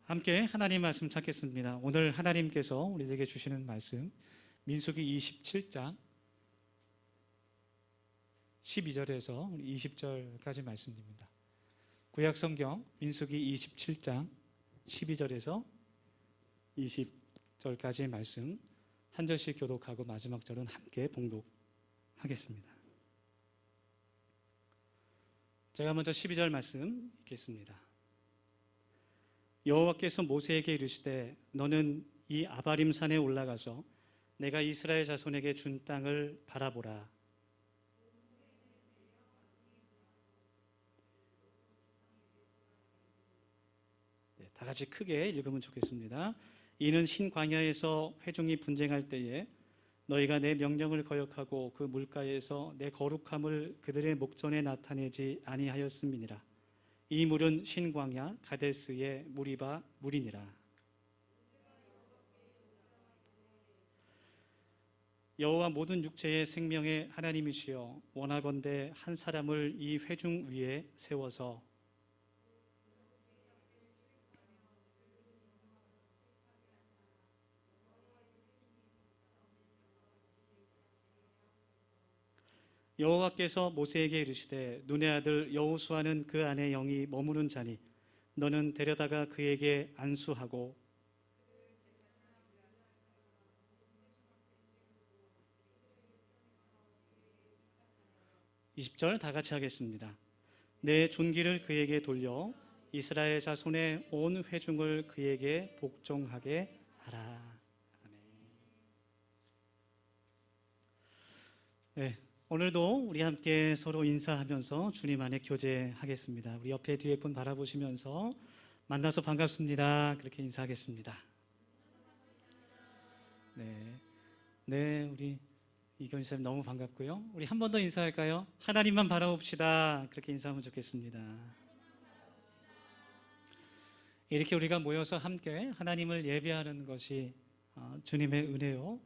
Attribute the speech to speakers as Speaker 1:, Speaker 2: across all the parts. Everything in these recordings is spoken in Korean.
Speaker 1: 함께 하나님 말씀 찾겠습니다. 오늘 하나님께서 우리에게 주시는 말씀 민수기 27장 12절에서 20절까지 말씀입니다. 구약성경 민수기 27장 12절에서 20절까지의 말씀 한 절씩 교독하고 마지막 절은 함께 봉독하겠습니다. 제가 먼저 12절 말씀 읽겠습니다. 여호와께서 모세에게 이르시되 너는 이 아바림 산에 올라가서 내가 이스라엘 자손에게 준 땅을 바라보라. 다 같이 크게 읽으면 좋겠습니다. 이는 신 광야에서 회중이 분쟁할 때에 너희가 내 명령을 거역하고 그 물가에서 내 거룩함을 그들의 목전에 나타내지 아니하였음이니라. 이 물은 신광야 가데스의 무리바 물이니라. 여호와 모든 육체의 생명의 하나님이시여 원하건대 한 사람을 이 회중 위에 세워서 여호와께서 모세에게 이르시되 눈의 아들 여호수아는 그 안에 영이 머무는 자니 너는 데려다가 그에게 안수하고 20절 다 같이 하겠습니다. 내 존귀를 그에게 돌려 이스라엘 자손의 온 회중을 그에게 복종하게 하라. 아멘. 네. 오늘도 우리 함께 서로 인사하면서 주님 안에 교제하겠습니다. 우리 옆에 뒤에 분 바라보시면서 만나서 반갑습니다. 그렇게 인사하겠습니다. 네, 우리 이경희 선생님 너무 반갑고요. 우리 한 번 더 인사할까요? 하나님만 바라봅시다. 그렇게 인사하면 좋겠습니다. 이렇게 우리가 모여서 함께 하나님을 예배하는 것이 주님의 은혜요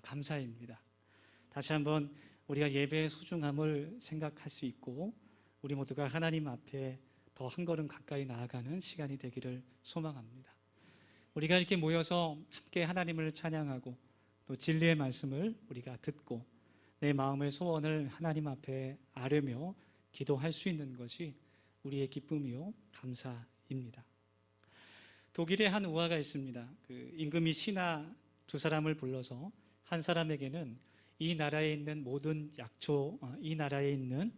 Speaker 1: 감사입니다. 다시 한번 우리가 예배의 소중함을 생각할 수 있고 우리 모두가 하나님 앞에 더 한 걸음 가까이 나아가는 시간이 되기를 소망합니다. 우리가 이렇게 모여서 함께 하나님을 찬양하고 또 진리의 말씀을 우리가 듣고 내 마음의 소원을 하나님 앞에 아뢰며 기도할 수 있는 것이 우리의 기쁨이요 감사입니다. 독일에 한 우화가 있습니다. 그 임금이 신하 두 사람을 불러서 한 사람에게는 이 나라에 있는 모든 약초, 이 나라에 있는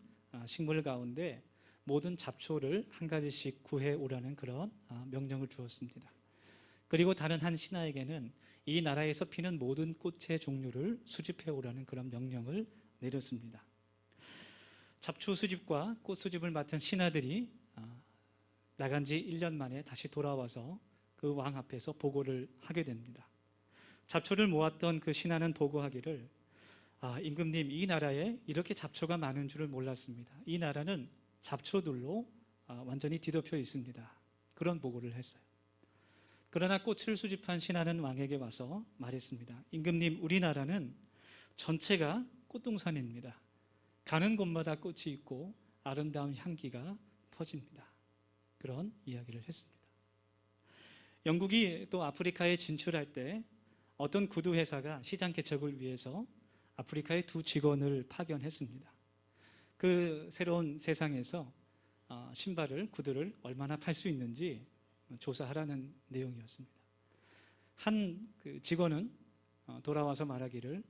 Speaker 1: 식물 가운데 모든 잡초를 한 가지씩 구해 오라는 그런 명령을 주었습니다. 그리고 다른 한 신하에게는 이 나라에서 피는 모든 꽃의 종류를 수집해 오라는 그런 명령을 내렸습니다. 잡초 수집과 꽃 수집을 맡은 신하들이 나간 지 1년 만에 다시 돌아와서 그 왕 앞에서 보고를 하게 됩니다. 잡초를 모았던 그 신하는 보고하기를 임금님, 이 나라에 이렇게 잡초가 많은 줄을 몰랐습니다. 이 나라는 잡초들로 완전히 뒤덮여 있습니다. 그런 보고를 했어요. 그러나 꽃을 수집한 신하는 왕에게 와서 말했습니다. 임금님, 우리나라는 전체가 꽃동산입니다. 가는 곳마다 꽃이 있고 아름다운 향기가 퍼집니다. 그런 이야기를 했습니다. 영국이 또 아프리카에 진출할 때 어떤 구두 회사가 시장 개척을 위해서 아프리카에 두 직원을 파견했습니다. 그 새로운 세상에서 신발을, 구두를 얼마나 팔 수 있는지 조사하라는 내용이었습니다. 한 그 직원은 돌아와서 말하기를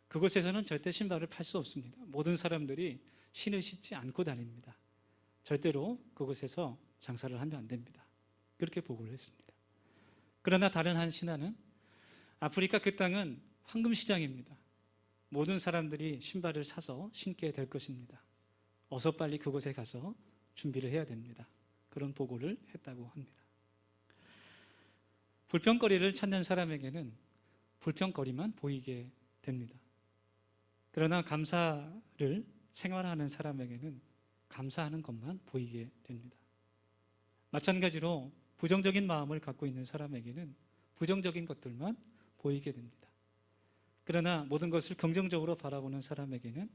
Speaker 1: 그곳에서는 절대 신발을 팔 수 없습니다. 모든 사람들이 신을 신지 않고 다닙니다. 절대로 그곳에서 장사를 하면 안 됩니다. 그렇게 보고를 했습니다. 그러나 다른 한 신하는 아프리카 그 땅은 황금시장입니다. 모든 사람들이 신발을 사서 신게 될 것입니다. 어서 빨리 그곳에 가서 준비를 해야 됩니다. 그런 보고를 했다고 합니다. 불평거리를 찾는 사람에게는 불평거리만 보이게 됩니다. 그러나 감사를 생활하는 사람에게는 감사하는 것만 보이게 됩니다. 마찬가지로 부정적인 마음을 갖고 있는 사람에게는 부정적인 것들만 보이게 됩니다. 그러나 모든 것을 긍정적으로 바라보는 사람에게는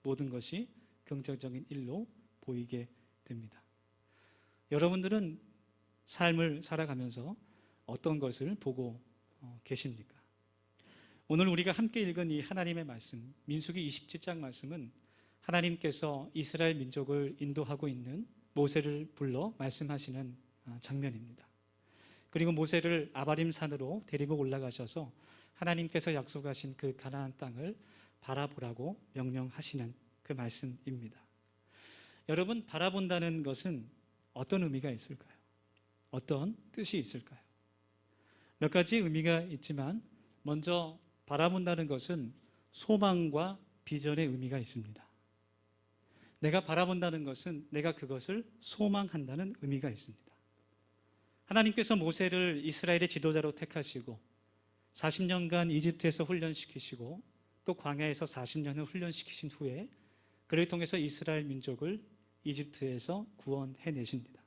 Speaker 1: 모든 것이 긍정적인 일로 보이게 됩니다. 여러분들은 삶을 살아가면서 어떤 것을 보고 계십니까? 오늘 우리가 함께 읽은 이 하나님의 말씀, 민수기 27장 말씀은 하나님께서 이스라엘 민족을 인도하고 있는 모세를 불러 말씀하시는 장면입니다. 그리고 모세를 아바림 산으로 데리고 올라가셔서 하나님께서 약속하신 그 가나안 땅을 바라보라고 명령하시는 그 말씀입니다. 여러분, 바라본다는 것은 어떤 의미가 있을까요? 어떤 뜻이 있을까요? 몇 가지 의미가 있지만 먼저 바라본다는 것은 소망과 비전의 의미가 있습니다. 내가 바라본다는 것은 내가 그것을 소망한다는 의미가 있습니다. 하나님께서 모세를 이스라엘의 지도자로 택하시고 40년간 이집트에서 훈련시키시고 또 광야에서 40년을 훈련시키신 후에 그를 통해서 이스라엘 민족을 이집트에서 구원해내십니다.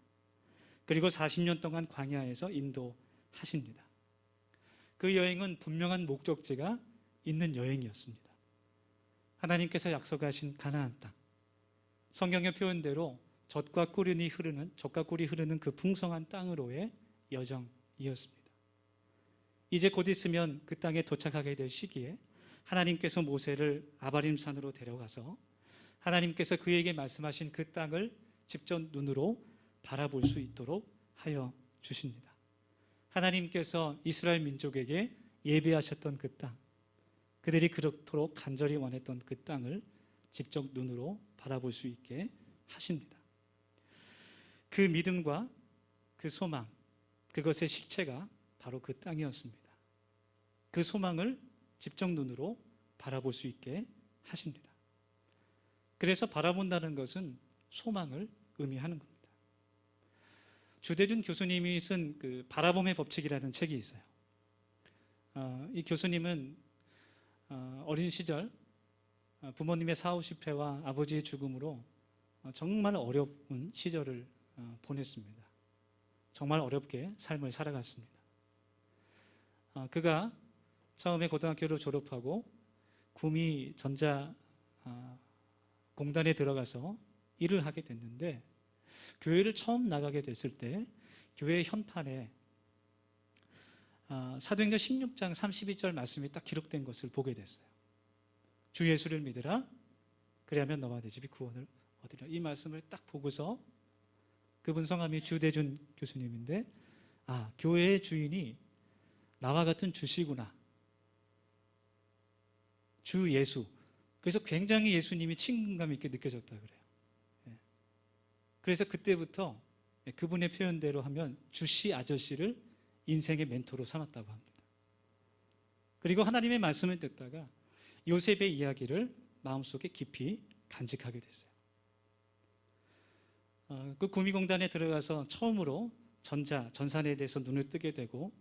Speaker 1: 그리고 40년 동안 광야에서 인도하십니다. 그 여행은 분명한 목적지가 있는 여행이었습니다. 하나님께서 약속하신 가나안 땅, 성경의 표현대로 젖과 꿀이 흐르는 그 풍성한 땅으로의 여정이었습니다. 이제 곧 있으면 그 땅에 도착하게 될 시기에 하나님께서 모세를 아바림 산으로 데려가서 하나님께서 그에게 말씀하신 그 땅을 직접 눈으로 바라볼 수 있도록 하여 주십니다. 하나님께서 이스라엘 민족에게 예배하셨던 그 땅, 그들이 그렇도록 간절히 원했던 그 땅을 직접 눈으로 바라볼 수 있게 하십니다. 그 믿음과 그 소망, 그것의 실체가 바로 그 땅이었습니다. 그 소망을 직접 눈으로 바라볼 수 있게 하십니다. 그래서 바라본다는 것은 소망을 의미하는 겁니다. 주대준 교수님이 쓴 그 바라봄의 법칙이라는 책이 있어요. 이 교수님은 어린 시절 부모님의 사후실패와 아버지의 죽음으로 정말 어려운 시절을 보냈습니다. 정말 어렵게 삶을 살아갔습니다. 그가 처음에 고등학교를 졸업하고 구미 전자 공단에 들어가서 일을 하게 됐는데 교회를 처음 나가게 됐을 때 교회 현판에 사도행전 16장 32절 말씀이 딱 기록된 것을 보게 됐어요. 주 예수를 믿으라 그리하면 너와 네 집이 구원을 얻으리라. 이 말씀을 딱 보고서 그분 성함이 주대준 교수님인데 교회의 주인이 나와 같은 주시구나. 주 예수. 그래서 굉장히 예수님이 친근감 있게 느껴졌다 그래요. 그래서 그때부터 그분의 표현대로 하면 주씨 아저씨를 인생의 멘토로 삼았다고 합니다. 그리고 하나님의 말씀을 듣다가 요셉의 이야기를 마음속에 깊이 간직하게 됐어요. 그 구미공단에 들어가서 처음으로 전산에 대해서 눈을 뜨게 되고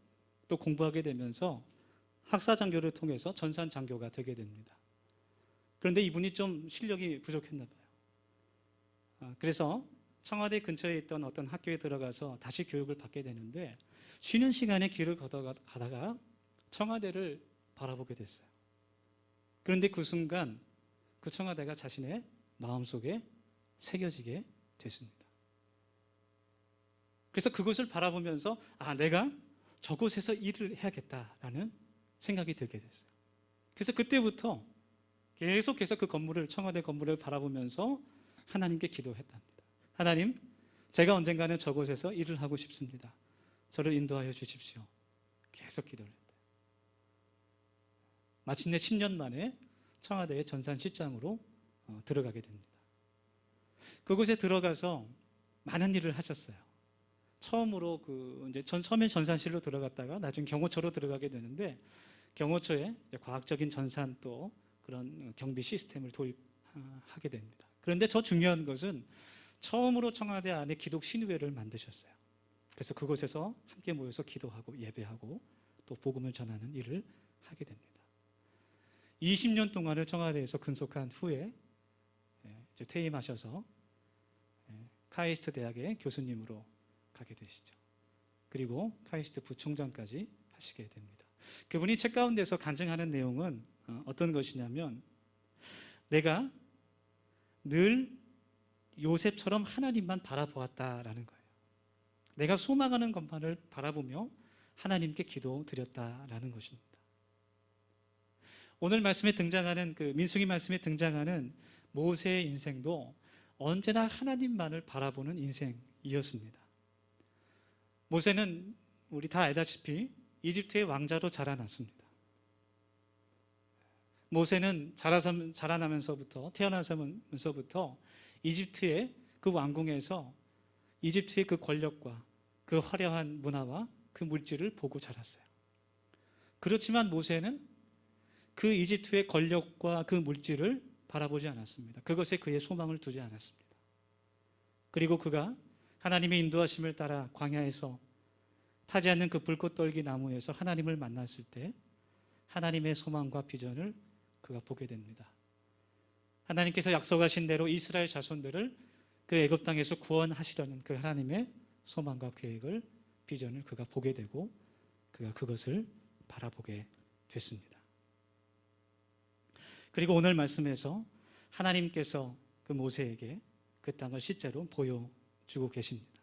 Speaker 1: 또 공부하게 되면서 학사장교를 통해서 전산장교가 되게 됩니다. 그런데 이분이 좀 실력이 부족했나 봐요. 그래서 청와대 근처에 있던 어떤 학교에 들어가서 다시 교육을 받게 되는데 쉬는 시간에 길을 가다가 청와대를 바라보게 됐어요. 그런데 그 순간 그 청와대가 자신의 마음속에 새겨지게 됐습니다. 그래서 그것을 바라보면서 내가 저곳에서 일을 해야겠다라는 생각이 들게 됐어요. 그래서 그때부터 계속해서 청와대 건물을 바라보면서 하나님께 기도했답니다. 하나님, 제가 언젠가는 저곳에서 일을 하고 싶습니다. 저를 인도하여 주십시오. 계속 기도를 했대요. 마침내 10년 만에 청와대의 전산실장으로 들어가게 됩니다. 그곳에 들어가서 많은 일을 하셨어요. 처음으로 처음에 전산실로 들어갔다가 나중에 경호처로 들어가게 되는데 경호처에 과학적인 전산 또 그런 경비 시스템을 도입하게 됩니다. 그런데 더 중요한 것은 처음으로 청와대 안에 기독 신의회를 만드셨어요. 그래서 그곳에서 함께 모여서 기도하고 예배하고 또 복음을 전하는 일을 하게 됩니다. 20년 동안을 청와대에서 근속한 후에 이제 퇴임하셔서 카이스트 대학의 교수님으로 가게 되시죠. 그리고 카이스트 부총장까지 하시게 됩니다. 그분이 책 가운데서 간증하는 내용은 어떤 것이냐면 내가 늘 요셉처럼 하나님만 바라보았다라는 거예요. 내가 소망하는 것만을 바라보며 하나님께 기도드렸다라는 것입니다. 오늘 말씀에 등장하는 민수기 말씀에 등장하는 모세의 인생도 언제나 하나님만을 바라보는 인생이었습니다. 모세는 우리 다 알다시피 이집트의 왕자로 자라났습니다. 모세는 태어나면서부터 이집트의 그 왕궁에서 이집트의 그 권력과 그 화려한 문화와 그 물질을 보고 자랐어요. 그렇지만 모세는 그 이집트의 권력과 그 물질을 바라보지 않았습니다. 그것에 그의 소망을 두지 않았습니다. 그리고 그가 하나님의 인도하심을 따라 광야에서 타지 않는 그 불꽃 떨기 나무에서 하나님을 만났을 때 하나님의 소망과 비전을 그가 보게 됩니다. 하나님께서 약속하신 대로 이스라엘 자손들을 그 애굽 땅에서 구원하시려는 그 하나님의 소망과 계획을, 비전을 그가 보게 되고 그가 그것을 바라보게 됐습니다. 그리고 오늘 말씀에서 하나님께서 그 모세에게 그 땅을 실제로 보여주고 계십니다.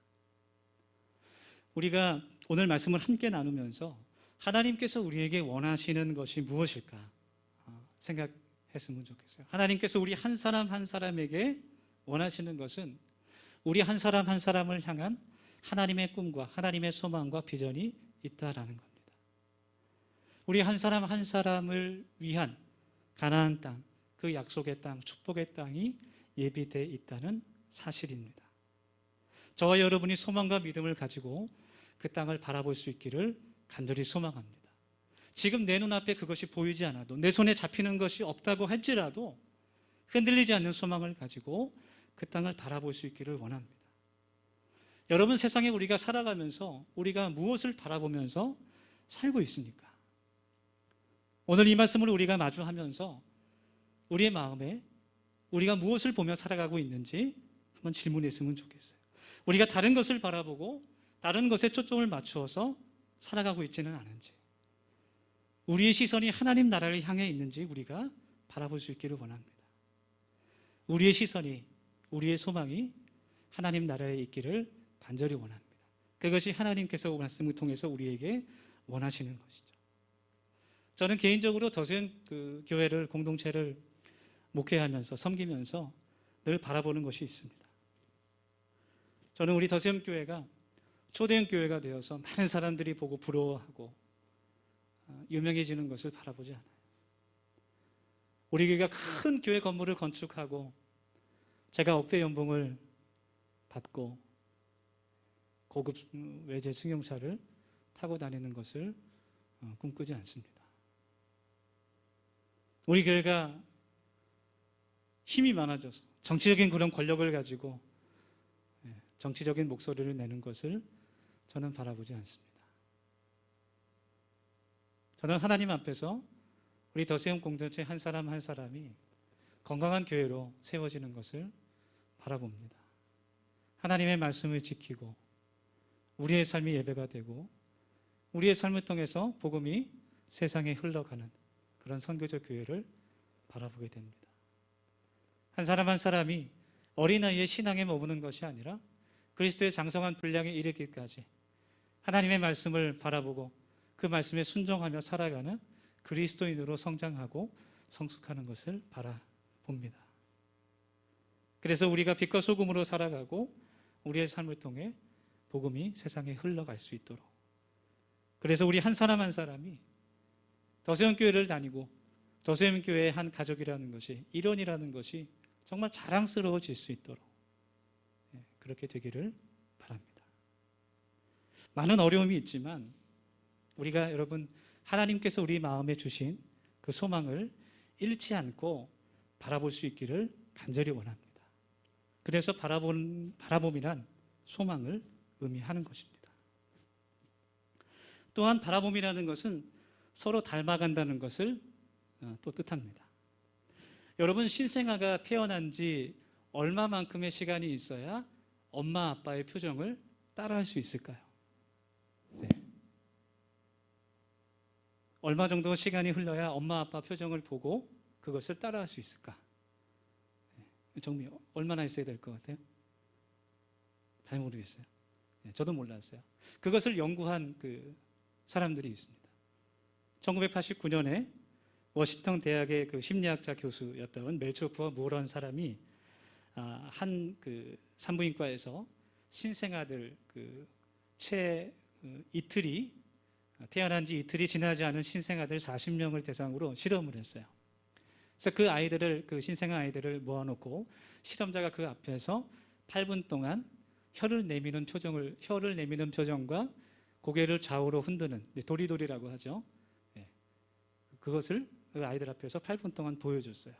Speaker 1: 우리가 오늘 말씀을 함께 나누면서 하나님께서 우리에게 원하시는 것이 무엇일까 생각했으면 좋겠어요. 하나님께서 우리 한 사람 한 사람에게 원하시는 것은 우리 한 사람 한 사람을 향한 하나님의 꿈과 하나님의 소망과 비전이 있다라는 겁니다. 우리 한 사람 한 사람을 위한 가나안 땅, 그 약속의 땅, 축복의 땅이 예비되어 있다는 사실입니다. 저와 여러분이 소망과 믿음을 가지고 그 땅을 바라볼 수 있기를 간절히 소망합니다. 지금 내 눈앞에 그것이 보이지 않아도, 내 손에 잡히는 것이 없다고 할지라도 흔들리지 않는 소망을 가지고 그 땅을 바라볼 수 있기를 원합니다. 여러분, 세상에 우리가 살아가면서 우리가 무엇을 바라보면서 살고 있습니까? 오늘 이 말씀을 우리가 마주하면서 우리의 마음에 우리가 무엇을 보며 살아가고 있는지 한번 질문했으면 좋겠어요. 우리가 다른 것을 바라보고 다른 것에 초점을 맞추어서 살아가고 있지는 않은지, 우리의 시선이 하나님 나라를 향해 있는지 우리가 바라볼 수 있기를 원합니다. 우리의 시선이, 우리의 소망이 하나님 나라에 있기를 간절히 원합니다. 그것이 하나님께서 말씀을 통해서 우리에게 원하시는 것이죠. 저는 개인적으로 더수연 교회를, 공동체를 목회하면서 섬기면서 늘 바라보는 것이 있습니다. 저는 우리 더수연 교회가 초대형 교회가 되어서 많은 사람들이 보고 부러워하고 유명해지는 것을 바라보지 않아요. 우리 교회가 큰 교회 건물을 건축하고 제가 억대 연봉을 받고 고급 외제 승용차를 타고 다니는 것을 꿈꾸지 않습니다. 우리 교회가 힘이 많아져서 정치적인 그런 권력을 가지고 정치적인 목소리를 내는 것을 저는 바라보지 않습니다. 저는 하나님 앞에서 우리 더수영 공동체 한 사람 한 사람이 건강한 교회로 세워지는 것을 바라봅니다. 하나님의 말씀을 지키고 우리의 삶이 예배가 되고 우리의 삶을 통해서 복음이 세상에 흘러가는 그런 선교적 교회를 바라보게 됩니다. 한 사람 한 사람이 어린아이의 신앙에 머무는 것이 아니라 그리스도의 장성한 분량에 이르기까지 하나님의 말씀을 바라보고 그 말씀에 순종하며 살아가는 그리스도인으로 성장하고 성숙하는 것을 바라봅니다. 그래서 우리가 빛과 소금으로 살아가고 우리의 삶을 통해 복음이 세상에 흘러갈 수 있도록, 그래서 우리 한 사람 한 사람이 더수영교회를 다니고 더수영교회의 한 가족이라는 것이, 일원이라는 것이 정말 자랑스러워질 수 있도록 그렇게 되기를 바랍니다. 많은 어려움이 있지만 우리가, 여러분, 하나님께서 우리 마음에 주신 그 소망을 잃지 않고 바라볼 수 있기를 간절히 원합니다. 그래서 바라봄이란 소망을 의미하는 것입니다. 또한 바라봄이라는 것은 서로 닮아간다는 것을 또 뜻합니다. 여러분, 신생아가 태어난 지 얼마만큼의 시간이 있어야 엄마 아빠의 표정을 따라할 수 있을까요? 네. 얼마 정도 시간이 흘러야 엄마 아빠 표정을 보고 그것을 따라할 수 있을까? 정말 얼마나 있어야 될 것 같아요? 잘 모르겠어요. 저도 몰랐어요. 그것을 연구한 그 사람들이 있습니다. 1989년에 워싱턴 대학의 그 심리학자 교수였던 멜초프와 모런 사람이 한 그 산부인과에서 신생아들 이틀이 태어난 지 이틀이 지나지 않은 신생아들 40명을 대상으로 실험을 했어요. 그래서 그 신생아 아이들을 모아놓고 실험자가 그 앞에서 8분 동안 혀를 내미는 표정과 고개를 좌우로 흔드는 도리도리라고 하죠. 그것을 그 아이들 앞에서 8분 동안 보여줬어요.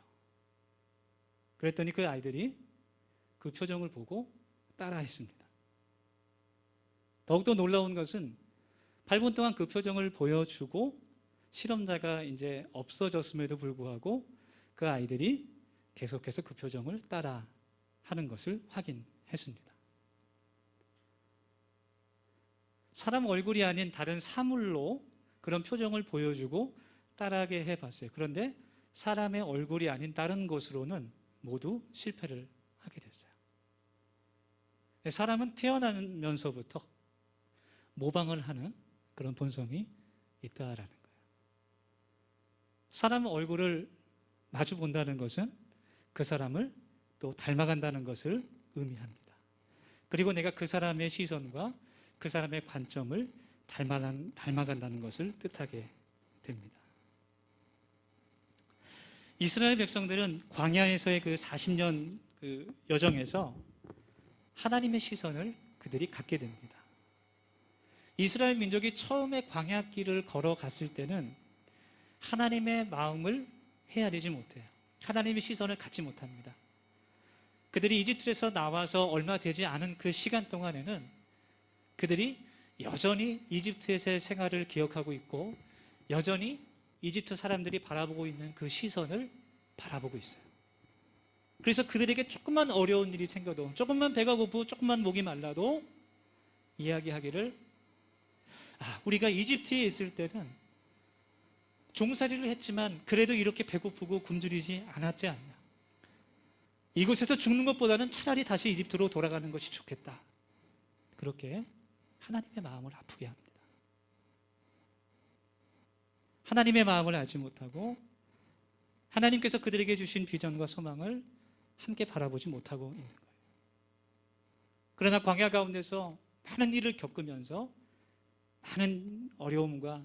Speaker 1: 그랬더니 그 아이들이 그 표정을 보고 따라했습니다. 더욱더 놀라운 것은 8분 동안 그 표정을 보여주고 실험자가 이제 없어졌음에도 불구하고 그 아이들이 계속해서 그 표정을 따라 하는 것을 확인했습니다. 사람 얼굴이 아닌 다른 사물로 그런 표정을 보여주고 따라하게 해봤어요. 그런데 사람의 얼굴이 아닌 다른 것으로는 모두 실패를 하게 됐어요. 사람은 태어나면서부터 모방을 하는 그런 본성이 있다라는 거예요. 사람 얼굴을 마주 본다는 것은 그 사람을 또 닮아간다는 것을 의미합니다. 그리고 내가 그 사람의 시선과 그 사람의 관점을 닮아간다는 것을 뜻하게 됩니다. 이스라엘 백성들은 광야에서의 그 40년 그 여정에서 하나님의 시선을 그들이 갖게 됩니다. 이스라엘 민족이 처음에 광야길을 걸어갔을 때는 하나님의 마음을 헤아리지 못해요. 하나님의 시선을 갖지 못합니다. 그들이 이집트에서 나와서 얼마 되지 않은 그 시간 동안에는 그들이 여전히 이집트에서의 생활을 기억하고 있고 여전히 이집트 사람들이 바라보고 있는 그 시선을 바라보고 있어요. 그래서 그들에게 조금만 어려운 일이 생겨도, 조금만 배가 고프고 조금만 목이 말라도 이야기하기를 우리가 이집트에 있을 때는 종살이를 했지만 그래도 이렇게 배고프고 굶주리지 않았지 않냐. 이곳에서 죽는 것보다는 차라리 다시 이집트로 돌아가는 것이 좋겠다. 그렇게 하나님의 마음을 아프게 합니다. 하나님의 마음을 알지 못하고 하나님께서 그들에게 주신 비전과 소망을 함께 바라보지 못하고 있는 거예요. 그러나 광야 가운데서 많은 일을 겪으면서 많은 어려움과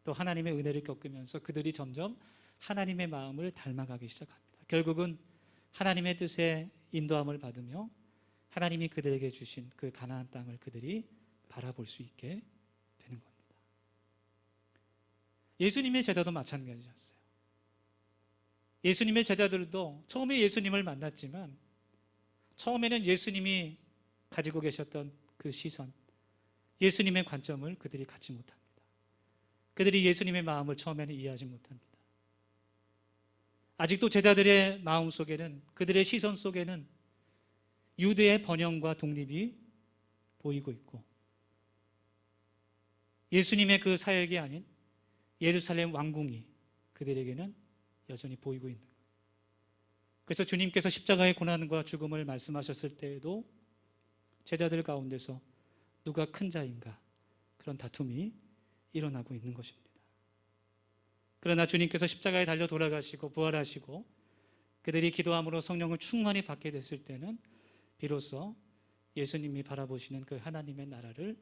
Speaker 1: 또 하나님의 은혜를 겪으면서 그들이 점점 하나님의 마음을 닮아가기 시작합니다. 결국은 하나님의 뜻에 인도함을 받으며 하나님이 그들에게 주신 그 가나안 땅을 그들이 바라볼 수 있게 되는 겁니다. 예수님의 제자도 마찬가지였어요. 예수님의 제자들도 처음에 예수님을 만났지만 처음에는 예수님이 가지고 계셨던 그 시선, 예수님의 관점을 그들이 갖지 못합니다. 그들이 예수님의 마음을 처음에는 이해하지 못합니다. 아직도 제자들의 마음 속에는, 그들의 시선 속에는 유대의 번영과 독립이 보이고 있고 예수님의 그 사역이 아닌 예루살렘 왕궁이 그들에게는 여전히 보이고 있는 거예요. 그래서 주님께서 십자가의 고난과 죽음을 말씀하셨을 때에도 제자들 가운데서 누가 큰 자인가 그런 다툼이 일어나고 있는 것입니다. 그러나 주님께서 십자가에 달려 돌아가시고 부활하시고 그들이 기도함으로 성령을 충만히 받게 됐을 때는 비로소 예수님이 바라보시는 그 하나님의 나라를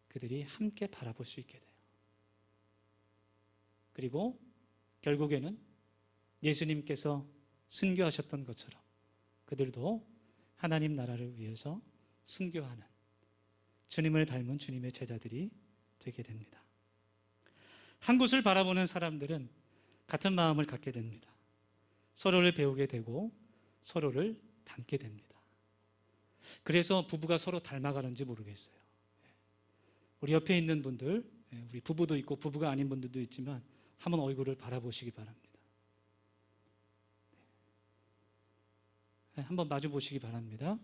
Speaker 1: 그들이 함께 바라볼 수 있게 돼요. 그리고 결국에는 예수님께서 순교하셨던 것처럼 그들도 하나님 나라를 위해서 순교하는 주님을 닮은 주님의 제자들이 되게 됩니다. 한 곳을 바라보는 사람들은 같은 마음을 갖게 됩니다. 서로를 배우게 되고 서로를 닮게 됩니다. 그래서 부부가 서로 닮아가는지 모르겠어요. 우리 옆에 있는 분들, 우리 부부도 있고 부부가 아닌 분들도 있지만 한번 얼굴을 바라보시기 바랍니다. 한번 마주 보시기 바랍니다.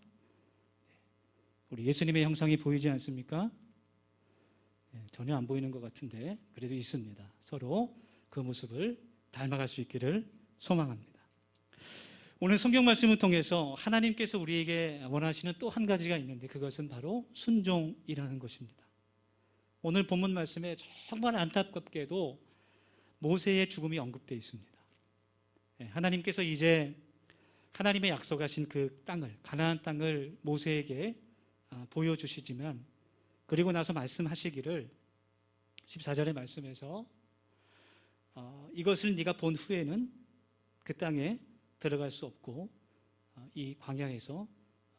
Speaker 1: 우리 예수님의 형상이 보이지 않습니까? 전혀 안 보이는 것 같은데 그래도 있습니다. 서로 그 모습을 닮아갈 수 있기를 소망합니다. 오늘 성경 말씀을 통해서 하나님께서 우리에게 원하시는 또 한 가지가 있는데 그것은 바로 순종이라는 것입니다. 오늘 본문 말씀에 정말 안타깝게도 모세의 죽음이 언급되어 있습니다. 하나님께서 이제 하나님의 약속하신 그 땅을, 가나안 땅을 모세에게 보여주시지만, 그리고 나서 말씀하시기를 14절의 말씀에서 이것을 네가 본 후에는 그 땅에 들어갈 수 없고 이 광야에서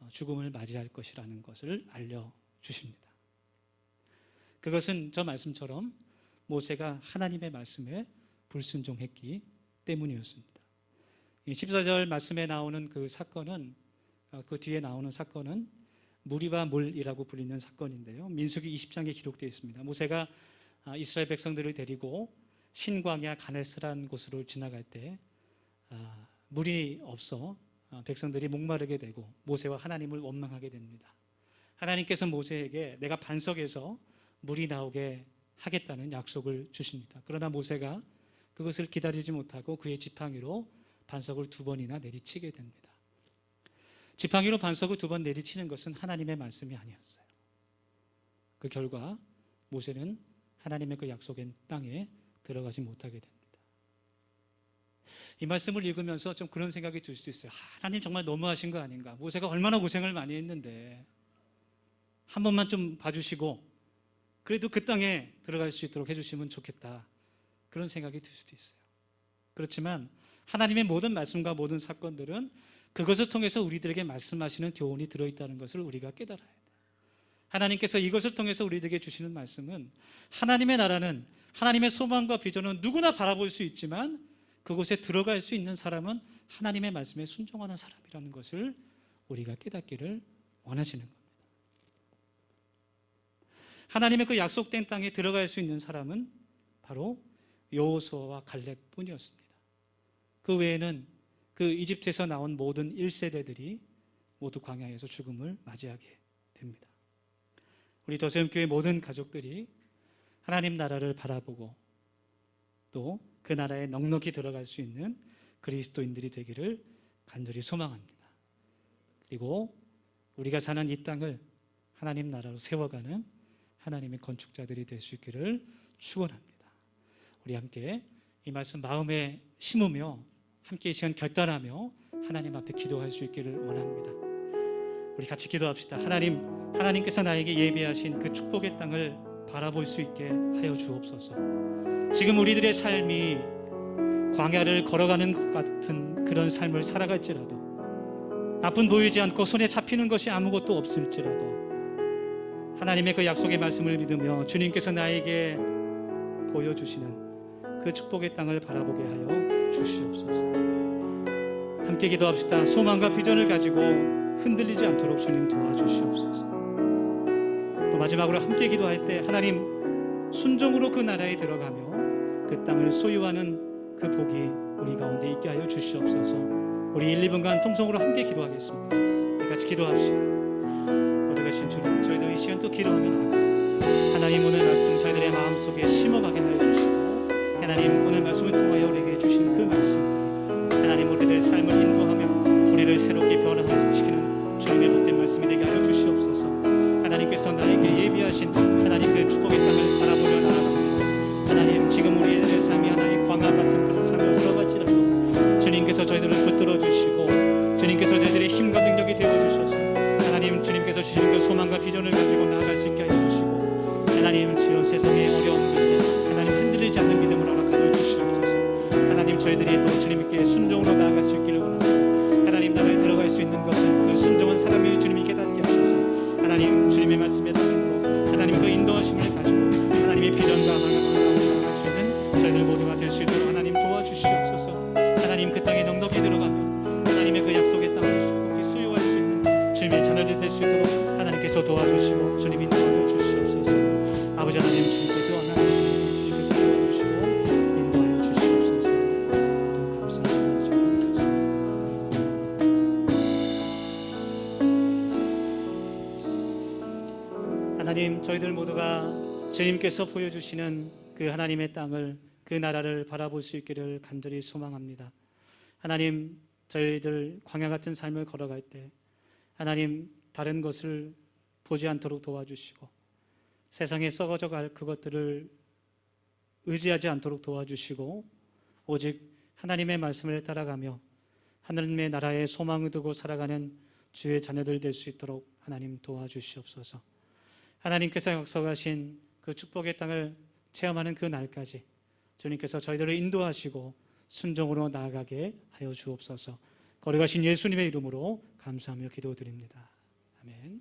Speaker 1: 죽음을 맞이할 것이라는 것을 알려주십니다. 그것은 저 말씀처럼 모세가 하나님의 말씀에 불순종했기 때문이었습니다. 14절 말씀에 나오는 그 사건은, 그 뒤에 나오는 사건은 무리와 물이라고 불리는 사건인데요, 민수기 20장에 기록되어 있습니다. 모세가 이스라엘 백성들을 데리고 신광야 가네스라는 곳으로 지나갈 때 물이 없어 백성들이 목마르게 되고 모세와 하나님을 원망하게 됩니다. 하나님께서 모세에게 내가 반석에서 물이 나오게 하겠다는 약속을 주십니다. 그러나 모세가 그것을 기다리지 못하고 그의 지팡이로 반석을 2번이나 내리치게 됩니다. 지팡이로 반석을 2번 내리치는 것은 하나님의 말씀이 아니었어요. 그 결과 모세는 하나님의 그 약속의 땅에 들어가지 못하게 됩니다. 이 말씀을 읽으면서 좀 그런 생각이 들 수도 있어요. 하나님 정말 너무하신 거 아닌가? 모세가 얼마나 고생을 많이 했는데 한 번만 좀 봐주시고 그래도 그 땅에 들어갈 수 있도록 해주시면 좋겠다, 그런 생각이 들 수도 있어요. 그렇지만 하나님의 모든 말씀과 모든 사건들은 그것을 통해서 우리들에게 말씀하시는 교훈이 들어있다는 것을 우리가 깨달아야 돼요. 하나님께서 이것을 통해서 우리들에게 주시는 말씀은, 하나님의 나라는, 하나님의 소망과 비전은 누구나 바라볼 수 있지만 그곳에 들어갈 수 있는 사람은 하나님의 말씀에 순종하는 사람이라는 것을 우리가 깨닫기를 원하시는 겁니다. 하나님의 그 약속된 땅에 들어갈 수 있는 사람은 바로 여호수아와 갈렙뿐이었습니다. 그 외에는 그 이집트에서 나온 모든 1세대들이 모두 광야에서 죽음을 맞이하게 됩니다. 우리 더세움교회 모든 가족들이 하나님 나라를 바라보고 또 그 나라에 넉넉히 들어갈 수 있는 그리스도인들이 되기를 간절히 소망합니다. 그리고 우리가 사는 이 땅을 하나님 나라로 세워가는 하나님의 건축자들이 될 수 있기를 축원합니다. 우리 함께 이 말씀 마음에 심으며 함께 이 시간 결단하며 하나님 앞에 기도할 수 있기를 원합니다. 우리 같이 기도합시다. 하나님께서 나에게 예비하신 그 축복의 땅을 바라볼 수 있게 하여 주옵소서. 지금 우리들의 삶이 광야를 걸어가는 것 같은 그런 삶을 살아갈지라도, 앞은 보이지 않고 손에 잡히는 것이 아무것도 없을지라도 하나님의 그 약속의 말씀을 믿으며 주님께서 나에게 보여주시는 그 축복의 땅을 바라보게 하여 주시옵소서. 함께 기도합시다. 소망과 비전을 가지고 흔들리지 않도록 주님 도와주시옵소서. 또 마지막으로 함께 기도할 때 하나님, 순종으로 그 나라에 들어가며 그 땅을 소유하는 그 복이 우리 가운데 있게 하여 주시옵소서. 우리 1, 2분간 통성으로 함께 기도하겠습니다. 우리 같이 기도합시다. 거룩하신 주님, 저희도 이 시간 또 기도하며 나아갑니다. 하나님, 오늘 말씀 저희들의 마음속에 심어가게 하여 주시고, 하나님 오늘 말씀을 통하여 우리에게 주신 그 말씀들이 하나님 우리들의 삶을 인도하며 우리를 새롭게 변화시키는 주님의 복된 말씀이 되게 하여 주시옵소서. 하나님께서 나에게 예비하신 하나님 그 축복의 땅을 바라보며 나아갑니다. 하나님, 지금 우리의 삶이 하나님 광야 같은 그런 삶을 걸어갈지라도 주님께서 저희들을 붙들어 주시고 주님께서 저희들의 힘과 능력이 되어 주셔서 하나님, 주님께서 주시는 그 소망과 비전을 가지고 나아갈 수 있게 하여 주시고, 하나님 주여 세상의 어려움들 하나님 흔들리지 않는 믿음으로 허락하여 주시옵소서. 하나님, 저희들이 또 주님께 순종으로 나아갈 수 있기를 원합니다. 하나님 나라에 들어갈 수 있는 것은 그 순종한 사람이 주님이 깨닫게 하셔서 하나님 주님의 말씀에 따르고 하나님 그 인도하심을 가지고 하나님의 비전과 나아갈 수 있는 저희들 모두가 될 수 있도록 하나님 도와주시옵소서. 하나님, 그 땅에 넉넉히 들어가면 하나님의 그 약속의 땅을 속히 소유할 수 있는 주님의 자녀들 될 수 있도록 하나님께서 도와주시고 주님 인도하여 주시옵소서. 아버지 하나님, 주님께 교환하는 주님께서 도와주시고 인도하여 주시옵소서. 감사합니다. 하나님, 저희들 모두가 주님께서 보여주시는 그 하나님의 땅을, 그 나라를 바라볼 수 있기를 간절히 소망합니다. 하나님, 저희들 광야 같은 삶을 걸어갈 때 하나님 다른 것을 보지 않도록 도와주시고 세상에 썩어져 갈 그것들을 의지하지 않도록 도와주시고 오직 하나님의 말씀을 따라가며 하나님의 나라에 소망을 두고 살아가는 주의 자녀들 될 수 있도록 하나님 도와주시옵소서. 하나님께서 약속하신 그 축복의 땅을 체험하는 그 날까지 주님께서 저희들을 인도하시고 순종으로 나아가게 하여 주옵소서. 거룩하신 예수님의 이름으로 감사하며 기도드립니다. 아멘.